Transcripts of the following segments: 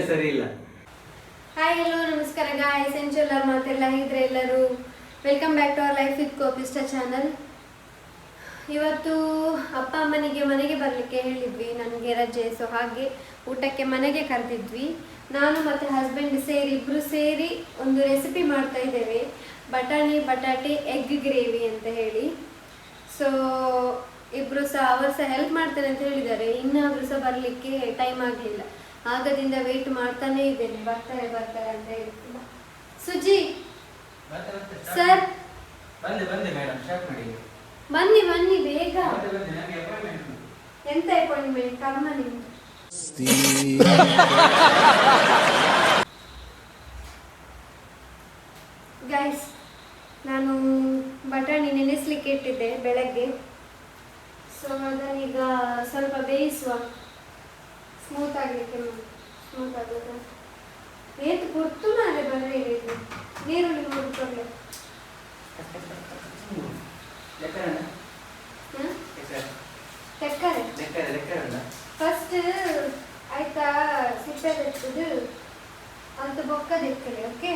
ಸರಿ ಇಲ್ಲ. Hi hello ನಮಸ್ಕಾರ ಗಾಯ್ಸ್, ಎಲ್ಲರೂ ಮಾತೆಲ್ಲ ಹೇಗಿದ್ರೆ ಎಲ್ಲರೂ welcome back to our life with ಕೋಪಿಸ್ಟ ಚಾನಲ್. ಇವತ್ತು ಅಪ್ಪ ಅಮ್ಮನಿಗೆ ಮನೆಗೆ ಬರಲಿಕ್ಕೆ ಹೇಳಿದ್ವಿ, ನನಗೆ ರಜೆ, ಸೊ ಹಾಗೆ ಊಟಕ್ಕೆ ಮನೆಗೆ ಕರೆದಿದ್ವಿ. ನಾನು ಮತ್ತು ಹಸ್ಬೆಂಡ್ ಸೇರಿ ಇಬ್ಬರು ಸೇರಿ ಒಂದು ರೆಸಿಪಿ ಮಾಡ್ತಾ ಇದ್ದೇವೆ, ಬಟಾಣಿ ಬಟಾಟೆ ಎಗ್ ಗ್ರೇವಿ ಅಂತ ಹೇಳಿ. ಸೊ ಇಬ್ಬರು ಸಹ ಅವರು ಸಹ ಹೆಲ್ಪ್ ಮಾಡ್ತಾರೆ ಅಂತ ಹೇಳಿದ್ದಾರೆ, ಇನ್ನೊಬ್ರು ಸಹ ಬರಲಿಕ್ಕೆ ಟೈಮ್ ಆಗಲಿಲ್ಲ, ಆಗದಿಂದ ವೇಟ್ ಮಾಡ್ತಾನೆ ಇದ್ದೇನೆ, ಬರ್ತಾರೆ ಬರ್ತಾರೆ ಅಂತ ಹೇಳ್ತಿಲ್ಲ. ಸುಜಿ ಸರ್ ಬನ್ನಿ ಬನ್ನಿ ಬೇಗ. ಎಂತ ಅಪಾಯಿಂಟ್ಮೆಂಟ್ ಕರ್ಮ ನಿಮ್ದು. ಗೈಸ್, ನಾನು ಬಟಾಣಿ ನೆನೆಸ್ಲಿಕ್ಕೆ ಇಟ್ಟಿದ್ದೆ ಬೆಳಗ್ಗೆ, ಸೊ ಅದನ್ನೀಗ ಸ್ವಲ್ಪ ಬೇಯಿಸುವ, ಸ್ಮೂತ್ ಆಗಲಿಕ್ಕೆ. ಸ್ಮೂತ್ ಆಗೋದು ಏತು ಗೊತ್ತು ನಾಳೆ ಬರೇ ನೀರುಳ್ಳಿ ಮುಡ್ಕೊಳ್ಳೆ. ತೆಕ್ಕರೆ ಫಸ್ಟ್ ಆಯ್ತಾ, ಸಿಪ್ಪೆ ತೆಗೆದು ಅಂತ ಬೊಕ್ಕ ತೆಕ್ಕಲೆ. ಓಕೆ,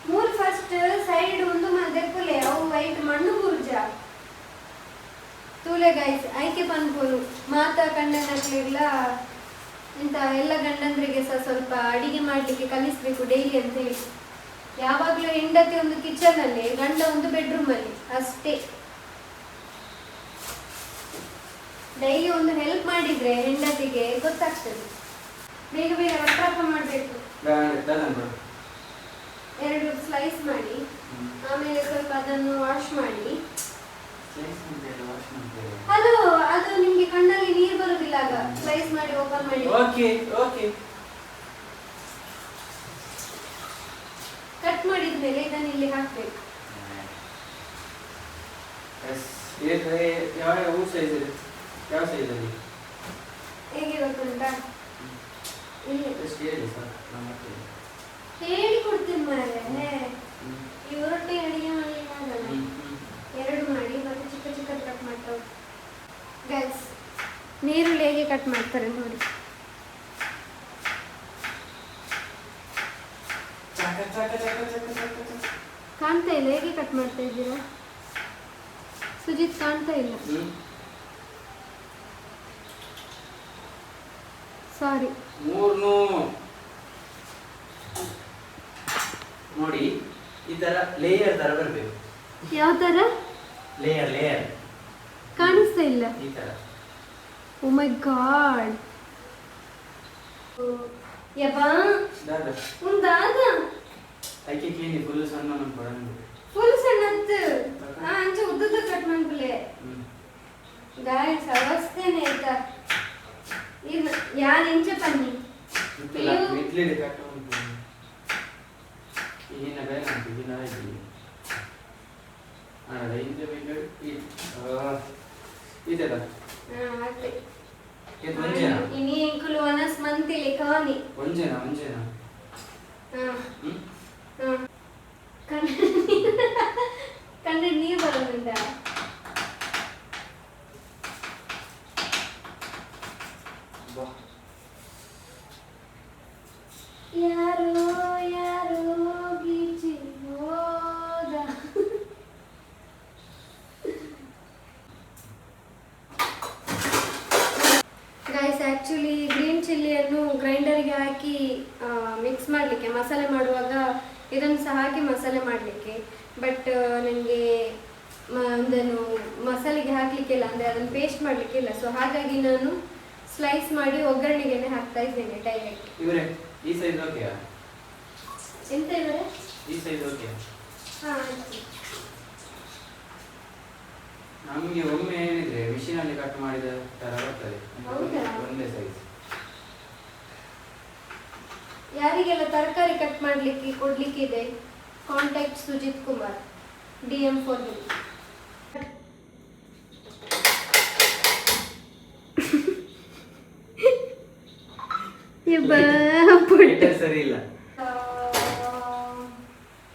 ಮೂರು ಫಸ್ಟ್ ಸೈಡ್ ಒಂದು ಮದ್ದೆಕ್ಕಲೆ ಅವು ವೈಟ್ ಮಣ್ಣು ಬುರ್ಜ ತೂಲೆ ಗೈಸ್ ಆಯ್ಕೆ ಪನ್ಪೋರು ಮಾತಾ ಕಂಡನಕ್ಲೆಲ್ಲ ಇಂತ ಎಲ್ಲ ಗಂಡಂದ್ರಿಗೆ ಸಹ ಸ್ವಲ್ಪ ಅಡಿಗೆ ಮಾಡ್ಲಿಕ್ಕೆ ಕಲಿಸ್ಬೇಕು ಡೈಲಿ ಅಂತ ಹೇಳಿ. ಯಾವಾಗ್ಲೂ ಹೆಂಡತಿ ಒಂದು ಕಿಚನ್ ಅಲ್ಲಿ, ಗಂಡ ಒಂದು ಬೆಡ್ರೂಮ್ ಅಲ್ಲಿ ಅಷ್ಟೇ. ಡೈಲಿ ಒಂದು ಹೆಲ್ಪ್ ಮಾಡಿದ್ರೆ ಹೆಂಡತಿಗೆ ಗೊತ್ತಾಗ್ತದೆ. ಬೇಗ ಬೇಗ ವಸ್ತ್ರಾಪ ಮಾಡಬೇಕು. ಎರಡು ಸ್ಲೈಸ್ ಮಾಡಿ, ಆಮೇಲೆ ಸ್ವಲ್ಪ ಅದನ್ನು ವಾಶ್ ಮಾಡಿ. ಅದು ಅದು ನಿಮ್ಗೆ ಕಣ್ಣಲ್ಲಿ ನೀರು ಬರುದಿಲ್ಲ ಆಗ, ಸ್ಲೈಸ್ ಮಾಡಿ ಓಪನ್ ಮಾಡಿ. ಕಟ್ ಮಾಡಿದ್ಮೇಲೆ ಇದನ್ನು ಇಲ್ಲಿ ಹಾಕ್ಬೇಕು. ಹೇಗೆ ಗೊತ್ತುಂಟಾ, ಹೇಳಿ ಕೊಡ್ತೀನಿ ಮಾರೆ. ಈ ರೊಟ್ಟಿ ಅಡಿಗೆ ಮಾಡ್ಲಿಕ್ಕೆ ಆಗಲ್ಲ, ಎರಡು ಮಾಡಿ ಮತ್ತೆ ಚಿಕ್ಕ ಚಿಕ್ಕ ಕಟ್ ಮಾಡ್ತಾವೆ. ಗೈಸ್, ನೀರುಳ್ಳಿ ಹೇಗೆ ಕಟ್ ಮಾಡ್ತಾರೆ ನೋಡಿ. ಕಾಣ್ತಾ ಇಲ್ಲ ಹೇಗೆ ಕಟ್ ಮಾಡ್ತಾ ಇದ್ದೀರಾ? ಸುಜಿತ್ ಕಾಣ್ತಾ ಇಲ್ಲ, ಸಾರಿ. ನೋಡಿ ಈ ತರ ಲೇಯರ್ ತರ ಬರಬೇಕು. ಯಾವ ತರ? ಲೇಯರ್ ಲೇಯರ್ ಕಾಣಿಸ್ತಾ ಇಲ್ಲ ಈ ತರ. ಓ ಮೈ ಗಾಡ್, ಯಬ್ಬಾ ಉಂದಾದ ಐಕೆ ಕ್ಲೀನಿ ಫುಲ್ ಸಣ್ಣ ನಮ್ಮ ಫುಲ್ ಸಣ್ಣತ್ತು ಅಂಚ ಉದ್ದದ ಕಟ್ ಮಾಡ್ಬಿಲೆ. ಗಾಯ್ಸ್ ಅವಸ್ಥೆನೇ ಆಯ್ತಾ. ಇದು ಯಾರು ಇಂಚ ಪನ್ನಿ ಇಡ್ಲಿ ಕಟ್ ಈಗಿನ ಬೇಗ ಈಗಿನ ಇಡ್ಲಿ ಅಲ್ಲ ಇಂಚ ಬೇಗ ಇದೆಲ್ಲ ಆಗ್ತದೆ. ಇದು ಒಂಜೇನಾ ಇನಿ ಎಂಕುಲು ವನಸ್ ಮಂತಿಲಿ ಕಾನಿ ಒಂಜೇನಾ ಒಂಜೇನಾ ಕಂಡ್ರೆ ನೀರು ಬರೋದ್ರಿಂದ ಯಾರೋ ಯಾರೋ ಗೀಚಿ ಹೋದ. ಗೈಸ್, ಆ್ಯಕ್ಚುಲಿ ಗ್ರೀನ್ ಚಿಲ್ಲಿಯನ್ನು ಗ್ರೈಂಡರ್ಗೆ ಹಾಕಿ ಮಿಕ್ಸ್ ಮಾಡಲಿಕ್ಕೆ, ಮಸಾಲೆ ಮಾಡುವಾಗ ಇದನ್ನು ಸಹ ಹಾಕಿ ಮಸಾಲೆ ಮಾಡಲಿಕ್ಕೆ, ಬಟ್ ನನಗೆ ಅದನ್ನು ಮಸಾಲೆಗೆ ಹಾಕಲಿಕ್ಕಿಲ್ಲ, ಅಂದರೆ ಅದನ್ನು ಪೇಸ್ಟ್ ಮಾಡಲಿಕ್ಕಿಲ್ಲ. ಸೊ ಹಾಗಾಗಿ ನಾನು ಸ್ಲೈಸ್ ಮಾಡಿ ಒಗ್ಗರಣೆಗೆ ಹಾಕ್ತಾ ಇದ್ದೇನೆ ಡೈರೆಕ್ಟ್. ಇವರೇ ಈ ಸೈಜ್ ಓಕೆಯಾ? ಎಂತ ಇವರೇ ಈ ಸೈಜ್ ಓಕೆಯಾ? ಹಾಂ, ನಮಗೆ ಒಮ್ಮೆ ಏನಿದ್ರೆ ಮಿಷಿನಲ್ಲಿ ಕಟ್ ಮಾಡಿದ ತರ ಬರ್ತದೆ, ಒಂದೇ ಸೈಜ್. ಯಾರಿಗೆಲ್ಲ ತರಕಾರಿ ಕಟ್ ಮಾಡಲಿಕ್ಕೆ ಕೊಡ್ಲಿಕ್ಕಿದೆ, ಕಾಂಟ್ಯಾಕ್ಟ್ ಸುಜಿತ್ ಕುಮಾರ್, DM 4. ಸರಿ ಇಲ್ಲ.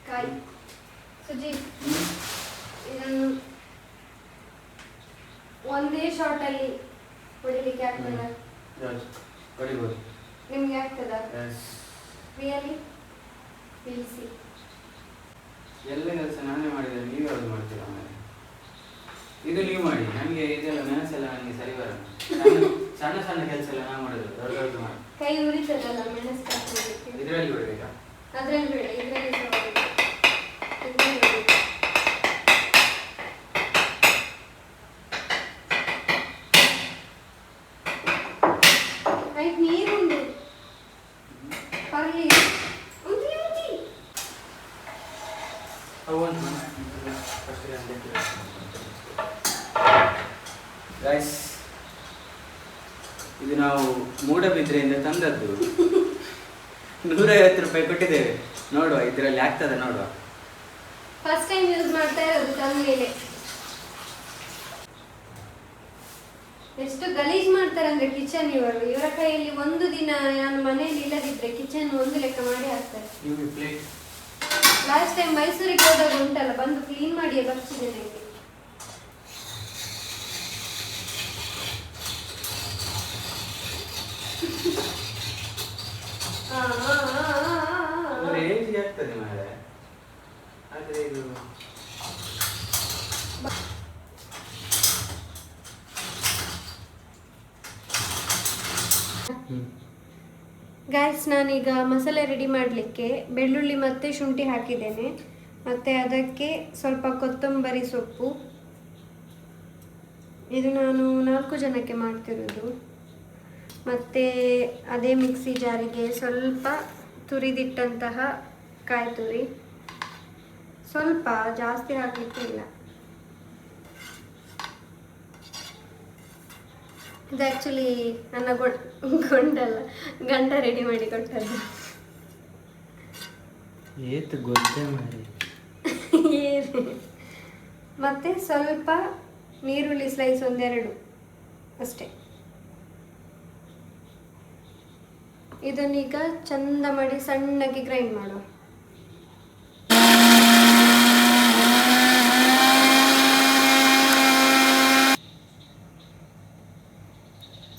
ಕಾಯಿ ಸುಜಿ ಇದನ್ನು ಒಂದೇ ಶಾರ್ಟ್ ಅಲ್ಲಿ ಹೊಡಿಲಿಕ್ಕೆ ಆಗ್ತದ? ಹೊಡಿಬೋದು. ನಿಮ್ಗೆ ಆಗ್ತದ? ರಿಯಲಿ ತಿಳಿಸಿ. ಎಲ್ಲ ಕೆಲಸ ನಾನೇ ಮಾಡಿದ್ರೆ ನೀವು ಯಾವ್ದು ಮಾಡ್ತೀರಾ? ಇದು ನೀವು ಮಾಡಿ. ನನಗೆ ಇದೆಲ್ಲ ಮೆಣಸೆಲ್ಲ ನನಗೆ ಸರಿ ಬರಲ್ಲ. ಸಣ್ಣ ಸಣ್ಣ ಕೆಲಸ ಎಲ್ಲ ನಾನು ಮಾಡೋದು, ದೊಡ್ಡ ದೊಡ್ಡ ಮಾಡಿ. ಕೈ ಉರಿತದಲ್ಲ ಮೆಣಸು ಕಟ್ಕೊಳ್ಳಿಕ್ಕೆ. ಇದರಲ್ಲಿ ಬಿಡಬೇಕಾ? ಅದ್ರಲ್ಲಿ ಬೇಡ, ಇದರಲ್ಲಿ ಆಯ್ತು. ನೀರುಂಡು ಪರ್ಲಿ ಗೈಸ್, ಇದು ನಾವು ಮೂಡಬಿದ್ರೆಯಿಂದ ತಂದದ್ದು. 150 ರೂಪಾಯಿ ಕೊಟ್ಟಿದ್ದೇವೆ. ನೋಡುವ ಇದರಲ್ಲಿ ಆಗ್ತದ ನೋಡುವ. ಫಸ್ಟ್ ಟೈಮ್ ಯೂಸ್ ಮಾಡ್ತಾ ಇರೋದು ತಂದ್ಮೇಲೆ. ಎಷ್ಟು ಗಲೀಜ್ ಮಾಡ್ತಾರೆ ಅಂದ್ರೆ ಕಿಚನ್ ಇವರು. ಇವರ ಕೈಯಲ್ಲಿ ಒಂದು ದಿನ ನಾನು ಮನೆಯಲ್ಲಿ ಇಲ್ಲದಿದ್ರೆ ಕಿಚನ್ ಒಂದು ಲೆಕ್ಕ ಮಾಡಿ ಹಾಕ್ತಾರೆ. ಲಾಸ್ಟ್ ಟೈಮ್ ಮೈಸೂರಿಗೆ ಹೋದಾಗ ಉಂಟಲ್ಲ, ಬಂದು ಕ್ಲೀನ್ ಮಾಡಿಯೇ ಬರ್ತಿದ್ದೇನೆ ಇಲ್ಲಿ. ಆಗ್ತದೆ ಮಾರೆ. ಆದ್ರೆ ಇದು ಗೈಸ್, ನಾನೀಗ ಮಸಾಲೆ ರೆಡಿ ಮಾಡಲಿಕ್ಕೆ ಬೆಳ್ಳುಳ್ಳಿ ಮತ್ತು ಶುಂಠಿ ಹಾಕಿದ್ದೇನೆ. ಮತ್ತು ಅದಕ್ಕೆ ಸ್ವಲ್ಪ ಕೊತ್ತಂಬರಿ ಸೊಪ್ಪು. ಇದು ನಾನು 4 ಜನಕ್ಕೆ ಮಾಡ್ತಿರೋದು. ಮತ್ತು ಅದೇ ಮಿಕ್ಸಿ ಜಾರಿಗೆ ಸ್ವಲ್ಪ ತುರಿದಿಟ್ಟಂತಹ ಕಾಯಿ ತುರಿ, ಸ್ವಲ್ಪ ಜಾಸ್ತಿ ಹಾಕಲಿಕ್ಕಿಲ್ಲ. ಇದು ಆ್ಯಕ್ಚುಲಿ ನನ್ನ ಗಂಡ ರೆಡಿ ಮಾಡಿ ಕೊಟ್ಟದ್ದು. ಏತು ಗೊತ್ತೇ ಮಾಡಿ. ಮತ್ತೆ ಸ್ವಲ್ಪ ನೀರುಳ್ಳಿ ಸ್ಲೈಸ್ 1-2 ಅಷ್ಟೇ. ಇದನ್ನೀಗ ಚಂದ ಮಾಡಿ ಸಣ್ಣಗೆ ಗ್ರೈಂಡ್ ಮಾಡುವ.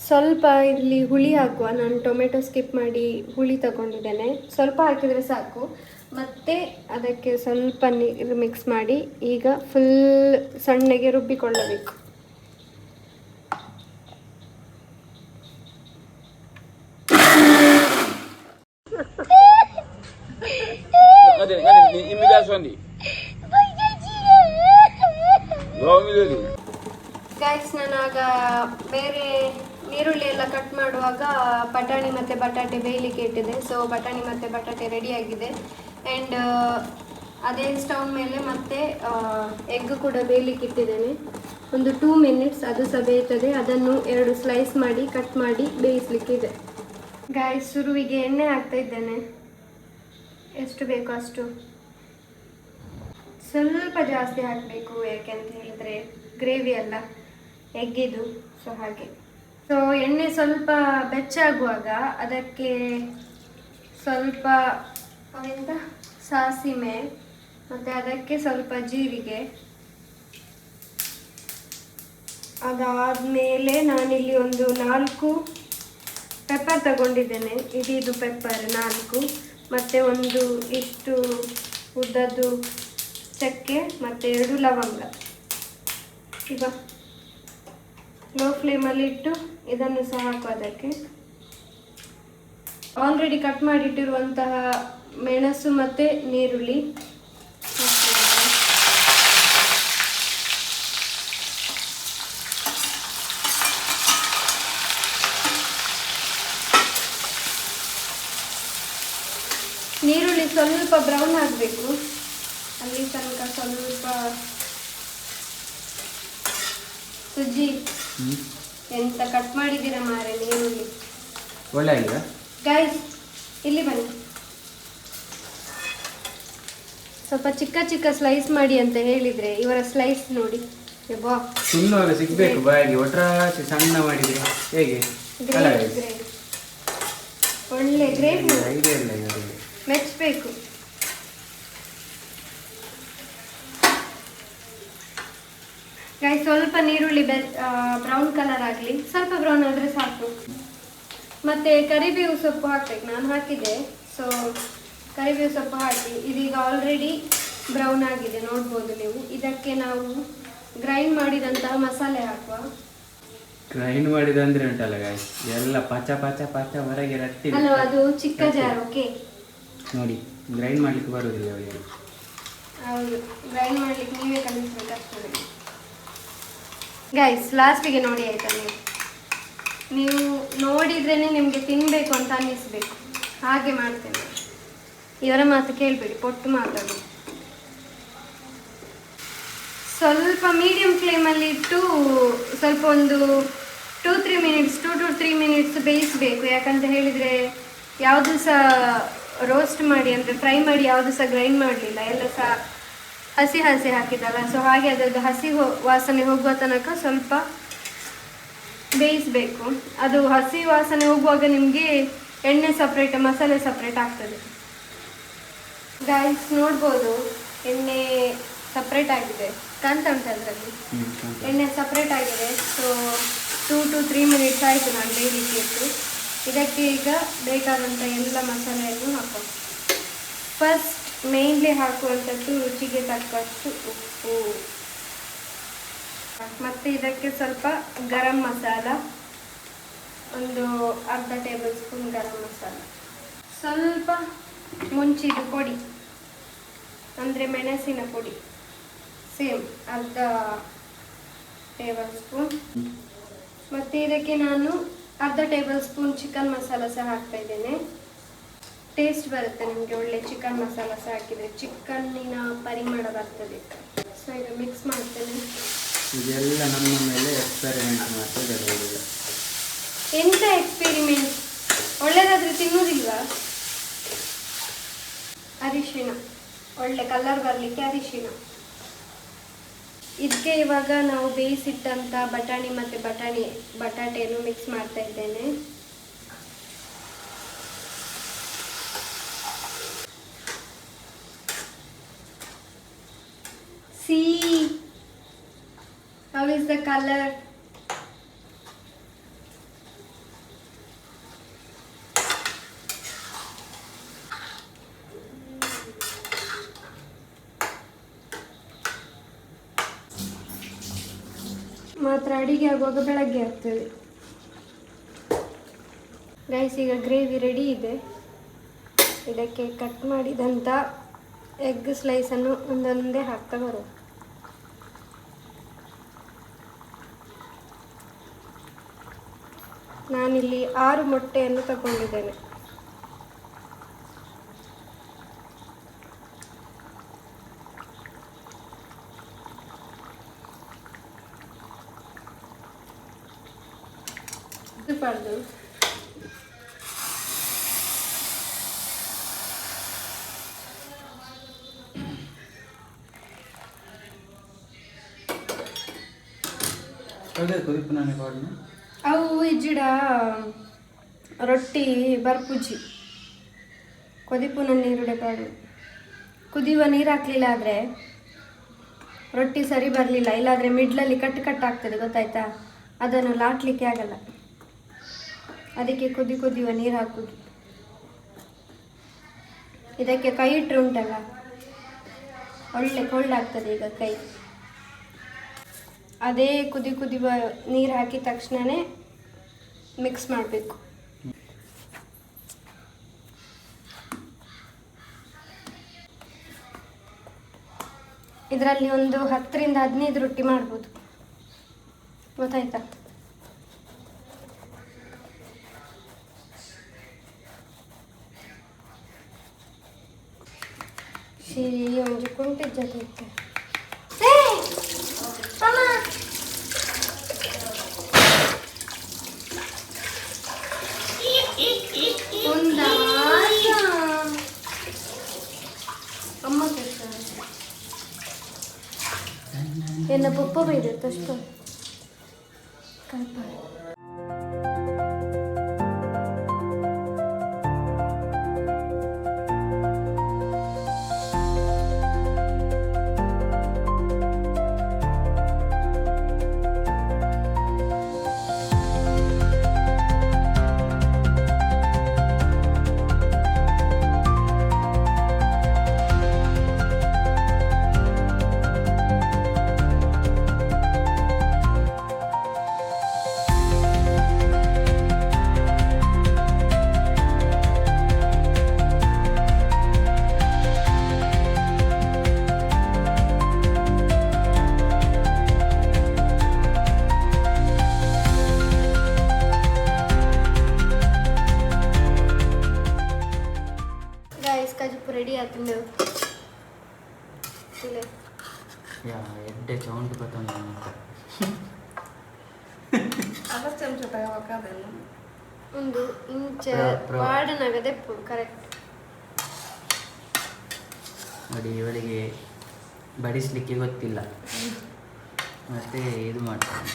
ಸ್ವಲ್ಪ ಇಲ್ಲಿ ಹುಳಿ ಹಾಕುವ. ನಾನು ಟೊಮೆಟೊ ಸ್ಕಿಪ್ ಮಾಡಿ ಹುಳಿ ತಗೊಂಡಿದ್ದೇನೆ. ಸ್ವಲ್ಪ ಹಾಕಿದರೆ ಸಾಕು. ಮತ್ತು ಅದಕ್ಕೆ ಸ್ವಲ್ಪ ನೀರು ಮಿಕ್ಸ್ ಮಾಡಿ ಈಗ ಫುಲ್ ಸಣ್ಣಗೆ ರುಬ್ಬಿಕೊಳ್ಳಬೇಕು. ಗೈಸ್, ನಾನಾಗ ಬೇರೆ ನೀರುಳ್ಳಿ ಎಲ್ಲ ಕಟ್ ಮಾಡುವಾಗ ಬಟಾಣಿ ಮತ್ತು ಬಟಾಟೆ ಬೇಯಲಿಕ್ಕೆ ಇಟ್ಟಿದೆ. ಸೊ ಬಟಾಣಿ ಮತ್ತು ಬಟಾಟೆ ರೆಡಿಯಾಗಿದೆ. ಆ್ಯಂಡ್ ಅದೇ ಸ್ಟವ್ ಮೇಲೆ ಮತ್ತೆ ಎಗ್ ಕೂಡ ಬೇಯಲಿಕ್ಕೆ ಇಟ್ಟಿದ್ದೇನೆ. ಒಂದು 2 ಮಿನಿಟ್ಸ್ ಅದು ಸಹ ಬೇಯ್ತದೆ. ಅದನ್ನು 2 ಸ್ಲೈಸ್ ಮಾಡಿ ಕಟ್ ಮಾಡಿ ಬೇಯಿಸಲಿಕ್ಕಿದೆ. ಗೈಸ್, ಶುರುವಿಗೆ ಎಣ್ಣೆ ಹಾಕ್ತಾ ಇದ್ದೇನೆ. ಎಷ್ಟು ಬೇಕೋ ಅಷ್ಟು. ಸ್ವಲ್ಪ ಜಾಸ್ತಿ ಹಾಕಬೇಕು, ಯಾಕೆಂತ ಹೇಳಿದರೆ ಗ್ರೇವಿ ಅಲ್ಲ, ಎಗ್ಗಿದು. ಸೊ ಹಾಗೆ. ಸೊ ಎಣ್ಣೆ ಸ್ವಲ್ಪ ಬೆಚ್ಚಾಗುವಾಗ ಅದಕ್ಕೆ ಸ್ವಲ್ಪ ಎಂತ ಸಾಸಿವೆ ಮತ್ತು ಅದಕ್ಕೆ ಸ್ವಲ್ಪ ಜೀರಿಗೆ. ಅದಾದಮೇಲೆ ನಾನಿಲ್ಲಿ ಒಂದು 4 ಪೆಪ್ಪರ್ ತಗೊಂಡಿದ್ದೇನೆ. ಇದು ಪೆಪ್ಪರ್ 4 ಮತ್ತು ಒಂದು ಇಷ್ಟು ಉದ್ದದ್ದು ಚಕ್ಕೆ ಮತ್ತು 2 ಲವಂಗ. ಈಗ ಲೋ ಫ್ಲೇಮಲ್ಲಿ ಇಟ್ಟು ಇದನ್ನು ಸಹ ಹಾಕುವ. ಅದಕ್ಕೆ ಆಲ್ರೆಡಿ ಕಟ್ ಮಾಡಿಟ್ಟಿರುವಂತಹ ಮೆಣಸು ಮತ್ತು ನೀರುಳ್ಳಿ ನೀರುಳ್ಳಿ ಸ್ವಲ್ಪ ಬ್ರೌನ್ ಆಗಬೇಕು. ಅಲ್ಲಿ ತನಕ ಸ್ವಲ್ಪ. ಸುಜ್ಜಿ, ಎಂತ ಕಟ್ ಮಾಡಿದ್ದೀರಾ ಮಾರೆ ನೀರುಳ್ಳಿ. ಒಳ್ಳೆ ಆಗಿದೆ. ಗೈಸ್, ಇಲ್ಲಿ ಬನ್ನಿ. ಸ್ವಲ್ಪ ಚಿಕ್ಕ ಚಿಕ್ಕ ಸ್ಲೈಸ್ ಮಾಡಿ ಅಂತ ಹೇಳಿದ್ರೆ ಇವರ ಸ್ಲೈಸ್ ನೋಡಿ. ಸುಮ್ಮನೆ ಸಿಗ್ಬೇಕು ಬಾಯಿಗೆ. ಒಟ್ರಾಸಿ ಸಣ್ಣ ಮಾಡಿದ್ರೆ ಹೇಗೆ? ಒಳ್ಳೆ ಗ್ರೇಟ್. ಐಡಿಯಾ ಇಲ್ಲ ಇವರಿಗೆ. ಮೆಚ್ಚಬೇಕು. ಗಾಯ್ಸ್ ಸ್ವಲ್ಪ ನೀರುಳ್ಳಿ ಬ್ರೌನ್ ಕಲರ್ ಆಗಲಿ, ಸ್ವಲ್ಪ ಬ್ರೌನ್ ಆದರೆ ಸಾಕು. ಮತ್ತು ಕರಿಬೇವು ಸೊಪ್ಪು ಹಾಕ್ಬೇಕು, ನಾನು ಹಾಕಿದ್ದೆ. ಸೊ ಕರಿಬೇವು ಸೊಪ್ಪು ಹಾಕಿ ಇದೀಗ ಆಲ್ರೆಡಿ ಬ್ರೌನ್ ಆಗಿದೆ ನೋಡ್ಬೋದು ನೀವು. ಇದಕ್ಕೆ ನಾವು ಗ್ರೈಂಡ್ ಮಾಡಿದಂತಹ ಮಸಾಲೆ ಹಾಕುವ. ಗ್ರೈಂಡ್ ಮಾಡಿದ ಅಂದ್ರೆ ಉಂಟಲ್ಲ ಗಾಯ್ಸ್, ಎಲ್ಲ ಪಚ ಪಚ ಪಚ ಹೊರಗೆ ರಟ್ಟಿ. ಅಲ್ಲ ಅದು ಚಿಕ್ಕ ಜಾರ್. ಓಕೆ ನೋಡಿ, ಗ್ರೈಂಡ್ ಮಾಡ್ಲಿಕ್ಕೆ ಬರುವುದಿಲ್ಲ ಅವರಿಗೆ. ಹೌದು, ಗ್ರೈಂಡ್ ಮಾಡ್ಲಿಕ್ಕೆ ನೀವೇ ಕಲಿಸ್ಬೇಕಾಗ್ತದೆ ಗೈಸ್. ಲಾಸ್ಟಿಗೆ ನೋಡಿ ಆಯ್ತಾ, ನೀವು ನೋಡಿದ್ರೇ ನಿಮಗೆ ತಿನ್ನಬೇಕು ಅಂತ ಅನ್ನಿಸ್ಬೇಕು, ಹಾಗೆ ಮಾಡ್ತೇನೆ. ಇವರ ಮಾತು ಕೇಳಬೇಡಿ, ಪೊಟ್ಟು ಮಾತಾಡಿ. ಸ್ವಲ್ಪ ಮೀಡಿಯಂ ಫ್ಲೇಮಲ್ಲಿ ಇಟ್ಟು ಸ್ವಲ್ಪ ಒಂದು 2 to 3 ಮಿನಿಟ್ಸ್ ಬೇಯಿಸಬೇಕು. ಯಾಕಂತ ಹೇಳಿದರೆ ಯಾವುದು ಸಹ ರೋಸ್ಟ್ ಮಾಡಿ ಅಂದರೆ ಫ್ರೈ ಮಾಡಿ ಯಾವುದು ಸಹ ಗ್ರೈಂಡ್ ಮಾಡಲಿಲ್ಲ, ಎಲ್ಲ ಸಹ ಹಸಿ ಹಸಿ ಹಾಕಿದಲ್ಲ. ಸೊ ಹಾಗೆ ಅದರದ್ದು ಹಸಿ ವಾಸನೆ ಹೋಗುವ ತನಕ ಸ್ವಲ್ಪ ಬೇಯಿಸಬೇಕು. ಅದು ಹಸಿ ವಾಸನೆ ಹೋಗುವಾಗ ನಿಮಗೆ ಎಣ್ಣೆ ಸಪ್ರೇಟ್ ಮಸಾಲೆ ಸಪ್ರೇಟ್ ಆಗ್ತದೆ ಗಾಯ್ಸ್. ನೋಡ್ಬೋದು ಎಣ್ಣೆ ಸಪ್ರೇಟ್ ಆಗಿದೆ, ಕಾಣ್ತಾ ಉಂಟು ಅದರಲ್ಲಿ ಎಣ್ಣೆ ಸಪ್ರೇಟ್ ಆಗಿದೆ. ಸೊ 2 to 3 ಮಿನಿಟ್ಸ್ ಆಯಿತು ನಾನು ಬೇಯಲಿಕ್ಕೆ ಇಟ್ಟು. ಇದಕ್ಕೆ ಈಗ ಬೇಕಾದಂಥ ಎಲ್ಲ ಮಸಾಲೆಯನ್ನು ಹಾಕೋ. ಫಸ್ಟ್ ಮೇನ್ಲಿ ಹಾಕುವಂಥದ್ದು ರುಚಿಗೆ ತಕ್ಕಷ್ಟು ಉಪ್ಪು, ಮತ್ತು ಇದಕ್ಕೆ ಸ್ವಲ್ಪ ಗರಂ ಮಸಾಲ, ಒಂದು ಅರ್ಧ ಟೇಬಲ್ ಸ್ಪೂನ್ ಗರಂ ಮಸಾಲ, ಸ್ವಲ್ಪ ಮುಂಚಿದ ಪುಡಿ ಅಂದರೆ ಮೆಣಸಿನ ಪುಡಿ ಸೇಮ್ ಅರ್ಧ ಟೇಬಲ್ ಸ್ಪೂನ್. ಮತ್ತು ಇದಕ್ಕೆ ನಾನು ಅರ್ಧ ಟೇಬಲ್ ಸ್ಪೂನ್ ಚಿಕನ್ ಮಸಾಲ ಸಹ ಹಾಕ್ತಾ ಇದ್ದೇನೆ. ಟೇಸ್ಟ್ ಬರುತ್ತೆ ನಿಮಗೆ ಒಳ್ಳೆ ಚಿಕನ್ ಮಸಾಲ ಸಹ ಹಾಕಿದರೆ, ಚಿಕನ್ನಿನ ಪರಿಮಳ ಬರ್ತದೆ. ಸೊ ಈಗ ಮಿಕ್ಸ್ ಮಾಡ್ತೇನೆ. ಇದೆಲ್ಲ ನಮ್ಮ ಮೇಲೆ ಎಕ್ಸ್ಪೆರಿಮೆಂಟ್ ಮಾಡ್ತಿದ್ದಾರೆ. ಎಂತ ಎಕ್ಸ್ಪೆರಿಮೆಂಟ್? ಒಳ್ಳೆದಾದ್ರೆ ತಿನ್ನೋದಿಲ್ವಾ? ಅರಿಶಿಣ, ಒಳ್ಳೆ ಕಲರ್ ಬರಲಿಕ್ಕೆ ಅರಿಶಿಣ. ಇದಕ್ಕೆ ಇವಾಗ ನಾವು ಬೇಯಿಸಿಟ್ಟಂಥ ಬಟಾಣಿ ಮತ್ತು ಬಟಾಟೆಯನ್ನು ಮಿಕ್ಸ್ ಮಾಡ್ತಾ ಇದ್ದೇನೆ. See, how is the color? ಮಾತ್ರ ಅಡಿಗೆ ಆಗುವಾಗ ಬೆಳಗ್ಗೆ ಆಗ್ತದೆ ಗೈಸ್. ಈಗ ಗ್ರೇವಿ ರೆಡಿ ಇದೆ. ಇದಕ್ಕೆ ಕಟ್ ಮಾಡಿದಂಥ ಎಗ್ ಸ್ಲೈಸನ್ನು ಒಂದೊಂದೇ ಹಾಕ್ತಾ ಬರುವ. ನಾನಿಲ್ಲಿ 6 ಮೊಟ್ಟೆಯನ್ನು ತಗೊಂಡಿದ್ದೇನೆ. ಇದು ಅವು ಇಜ್ಜಿಡ ರೊಟ್ಟಿ ಬರ್ಪುಜಿ ಕೊದಿಪುನ ನೀರುಡೆ ಪಾಡು. ಕುದಿಯುವ ನೀರು ಹಾಕಲಿಲ್ಲ ಆದರೆ ರೊಟ್ಟಿ ಸರಿ ಬರಲಿಲ್ಲ, ಇಲ್ಲಾದರೆ ಮಿಡ್ಲಲ್ಲಿ ಕಟ್ಟು ಆಗ್ತದೆ ಗೊತ್ತಾಯ್ತಾ, ಅದನ್ನು ಲಾಟ್ಲಿಕ್ಕೆ ಆಗಲ್ಲ. ಅದಕ್ಕೆ ಕುದಿಯುವ ನೀರು ಹಾಕುದು. ಇದಕ್ಕೆ ಕೈ ಇಟ್ಟರೆ ಉಂಟಲ್ಲ ಒಳ್ಳೆ ಕೊಳ್ಳಾಗ್ತದೆ. ಈಗ ಕೈ ಅದೇ ಕುದಿಯುವ ನೀರು ಹಾಕಿದ ತಕ್ಷಣವೇ ಮಿಕ್ಸ್ ಮಾಡಬೇಕು. ಇದರಲ್ಲಿ ಒಂದು 10 ರಿಂದ 15 ರೊಟ್ಟಿ ಮಾಡ್ಬೋದು ಗೊತ್ತಾಯ್ತಾ. ಒಂಜಿ ಕುಂಟಿಜ್ಜತೆ ಅಮ್ಮ ಎನ್ನ ಪಪ್ಪ ಬೈದತ್ತೆ ಅಷ್ಟು ಕಲ್ಪ. ಎಡ್ಡೆ ಚೌಂಟು ಬತ್ತೊಂದು ಅರ್ಧ ಚಮಚ ತಗೋಬೇಕಾದೆಲ್ಲ ಒಂದು ಇಂಚ ಪ್ರ- ವಾರ್ಡನಾಗದೆ ಕರೆಕ್ಟ್. ನೋಡಿ ಇವಳಿಗೆ ಬಡಿಸ್ಲಿಕ್ಕೆ ಗೊತ್ತಿಲ್ಲ ಮತ್ತೆ ಇದು ಮಾಡ್ತಾನೆ